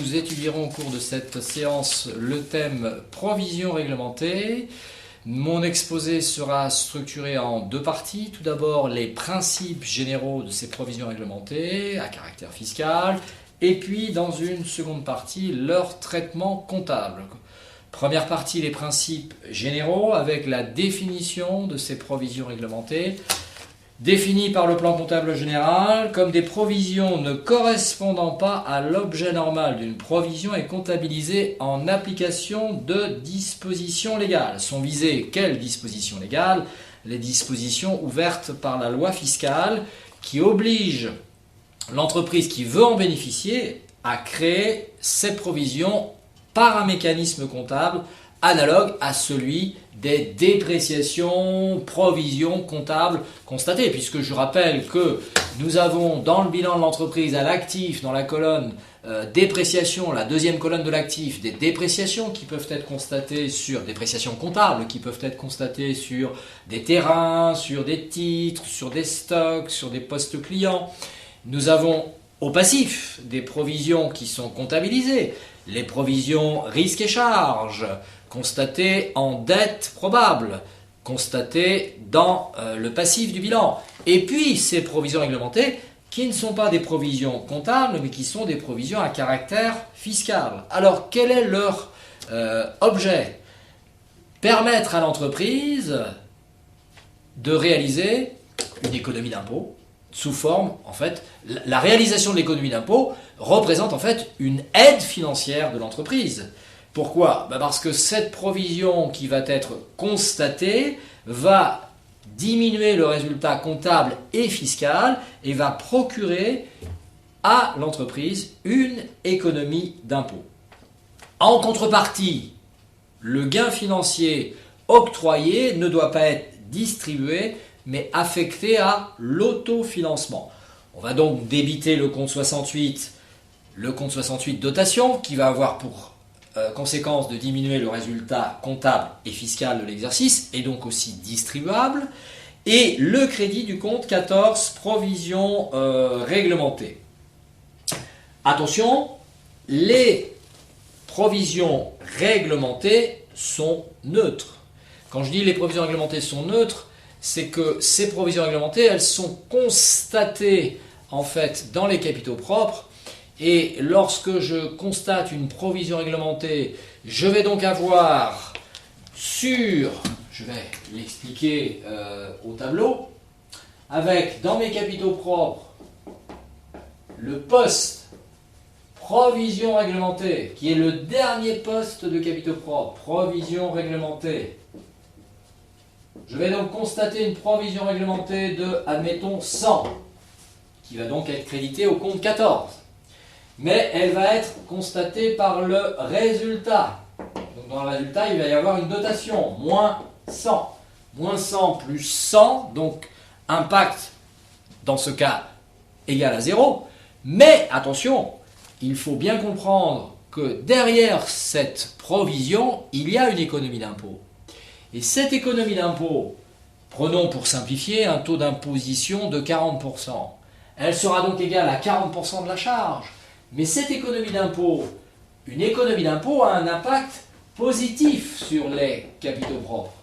nous étudierons au cours de cette séance le thème provision réglementée. Mon exposé sera structuré en deux parties. Tout d'abord, les principes généraux de ces provisions réglementées à caractère fiscal, et puis dans une seconde partie, leur traitement comptable. Première partie, les principes généraux avec la définition de ces provisions réglementées, définies par le plan comptable général comme des provisions ne correspondant pas à l'objet normal d'une provision et comptabilisées en application de dispositions légales. Sont visées quelles dispositions légales? Les dispositions ouvertes par la loi fiscale qui obligent l'entreprise qui veut en bénéficier à créer cette provision par un mécanisme comptable analogue à celui des dépréciations, provisions comptables constatées, puisque je rappelle que nous avons dans le bilan de l'entreprise à l'actif, dans la colonne dépréciation, la deuxième colonne de l'actif, des dépréciations qui peuvent être constatées sur dépréciations comptables, qui peuvent être constatées sur des terrains, sur des titres, sur des stocks, sur des postes clients. Nous avons au passif des provisions qui sont comptabilisées, les provisions risques et charges, constatées en dette probable, constatées dans le passif du bilan. Et puis ces provisions réglementées qui ne sont pas des provisions comptables, mais qui sont des provisions à caractère fiscal. Alors quel est leur objet? Permettre à l'entreprise de réaliser une économie d'impôt sous forme, en fait, la réalisation de l'économie d'impôt représente en fait une aide financière de l'entreprise. Pourquoi? Parce que cette provision qui va être constatée va diminuer le résultat comptable et fiscal et va procurer à l'entreprise une économie d'impôt. En contrepartie, le gain financier octroyé ne doit pas être distribué mais affecté à l'autofinancement. On va donc débiter le compte 68 dotation, qui va avoir pour conséquence de diminuer le résultat comptable et fiscal de l'exercice, et donc aussi distribuable, et le crédit du compte 14, provision réglementée. Attention, les provisions réglementées sont neutres. Quand je dis les provisions réglementées sont neutres, c'est que ces provisions réglementées, elles sont constatées en fait dans les capitaux propres, et lorsque je constate une provision réglementée, je vais donc avoir je vais l'expliquer au tableau, avec dans mes capitaux propres le poste provision réglementée, qui est le dernier poste de capitaux propres, provision réglementée. Je vais donc constater une provision réglementée de, admettons, 100, qui va donc être créditée au compte 14. Mais elle va être constatée par le résultat. Donc dans le résultat, il va y avoir une dotation, moins 100. Moins 100 plus 100, donc impact, dans ce cas, égal à 0. Mais attention, il faut bien comprendre que derrière cette provision, il y a une économie d'impôt. Et cette économie d'impôt, prenons pour simplifier un taux d'imposition de 40%. Elle sera donc égale à 40% de la charge. Mais cette économie d'impôt, une économie d'impôt a un impact positif sur les capitaux propres.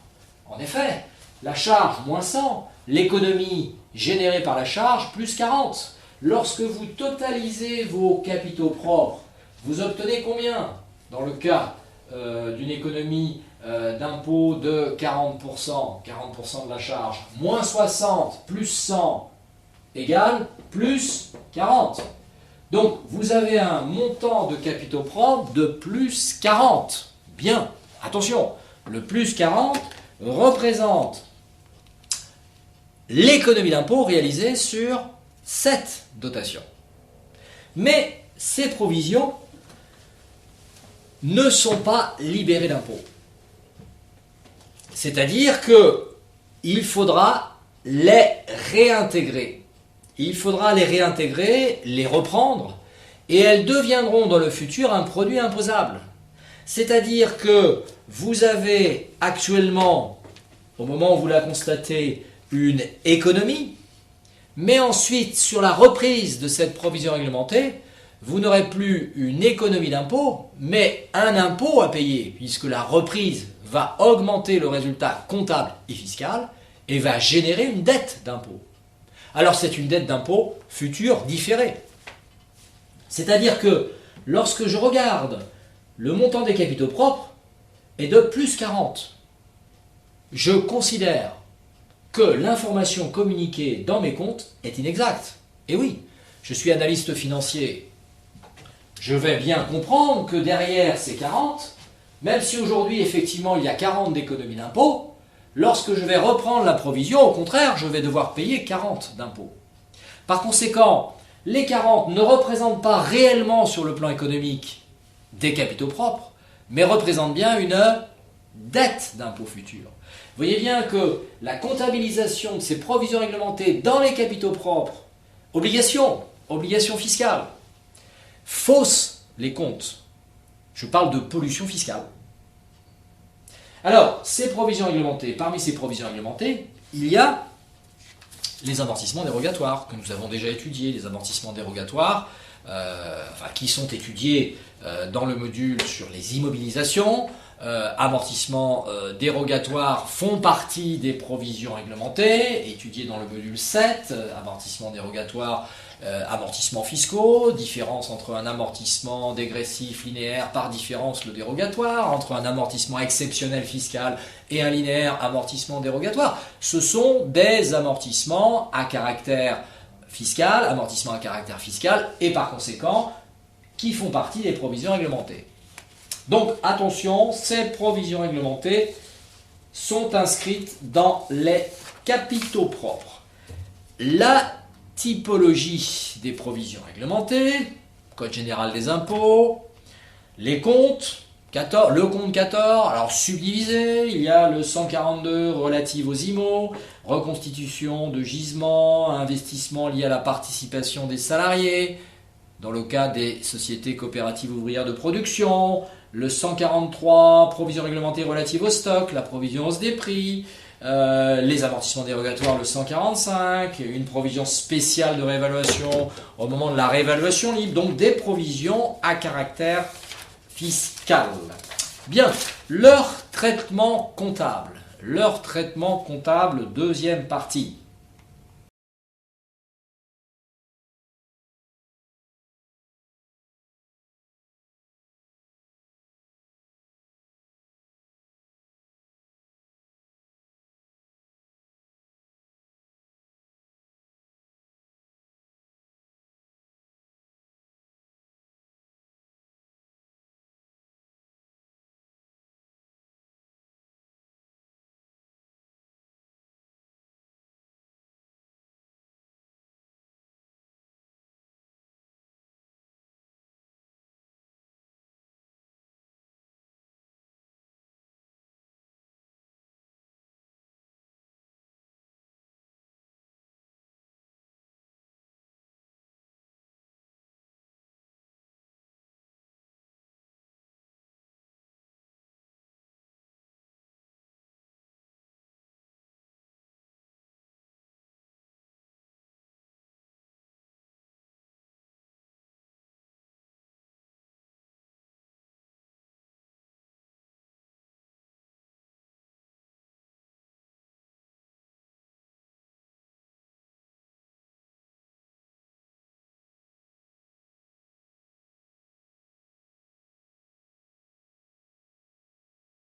En effet, la charge moins 100, l'économie générée par la charge plus 40. Lorsque vous totalisez vos capitaux propres, vous obtenez combien? Dans le cas d'une économie d'impôt de 40%, 40% de la charge, moins 60 plus 100 égale plus 40. Donc vous avez un montant de capitaux propres de plus 40. Bien, attention, le plus 40 représente l'économie d'impôt réalisée sur cette dotation. Mais ces provisions ne sont pas libérées d'impôt. C'est-à-dire qu'il faudra les réintégrer. Il faudra les réintégrer, les reprendre, et elles deviendront dans le futur un produit imposable. C'est-à-dire que vous avez actuellement, au moment où vous la constatez, une économie, mais ensuite, sur la reprise de cette provision réglementée, vous n'aurez plus une économie d'impôt, mais un impôt à payer, puisque la reprise va augmenter le résultat comptable et fiscal et va générer une dette d'impôt. Alors c'est une dette d'impôt future différée. C'est-à-dire que lorsque je regarde le montant des capitaux propres est de plus 40, je considère que l'information communiquée dans mes comptes est inexacte. Et oui, je suis analyste financier. Je vais bien comprendre que derrière ces 40, même si aujourd'hui effectivement il y a 40 d'économie d'impôt, lorsque je vais reprendre la provision, au contraire, je vais devoir payer 40 d'impôts. Par conséquent, les 40 ne représentent pas réellement sur le plan économique des capitaux propres, mais représentent bien une dette d'impôt futur. Vous voyez bien que la comptabilisation de ces provisions réglementées dans les capitaux propres, obligation fiscale, fausse les comptes. Je parle de pollution fiscale. Alors, ces provisions réglementées, parmi ces provisions réglementées, il y a les amortissements dérogatoires que nous avons déjà étudiés, les amortissements dérogatoires qui sont étudiés dans le module sur les immobilisations. Amortissements dérogatoires font partie des provisions réglementées, étudiées dans le module 7, amortissements dérogatoires, amortissements fiscaux, différence entre un amortissement dégressif linéaire par différence le dérogatoire, entre un amortissement exceptionnel fiscal et un linéaire amortissement dérogatoire. Ce sont des amortissements à caractère fiscal, amortissements à caractère fiscal, et par conséquent, qui font partie des provisions réglementées. Donc attention, ces provisions réglementées sont inscrites dans les capitaux propres. La typologie des provisions réglementées, Code général des impôts, les comptes, le compte 14, alors subdivisé, il y a le 142 relatif aux IMO, reconstitution de gisements, investissement lié à la participation des salariés, dans le cas des sociétés coopératives ouvrières de production, le 143, provisions réglementées relatives au stock, la provision hausse des prix, les amortissements dérogatoires, le 145, une provision spéciale de réévaluation au moment de la réévaluation libre, donc des provisions à caractère fiscal. Bien, leur traitement comptable, deuxième partie.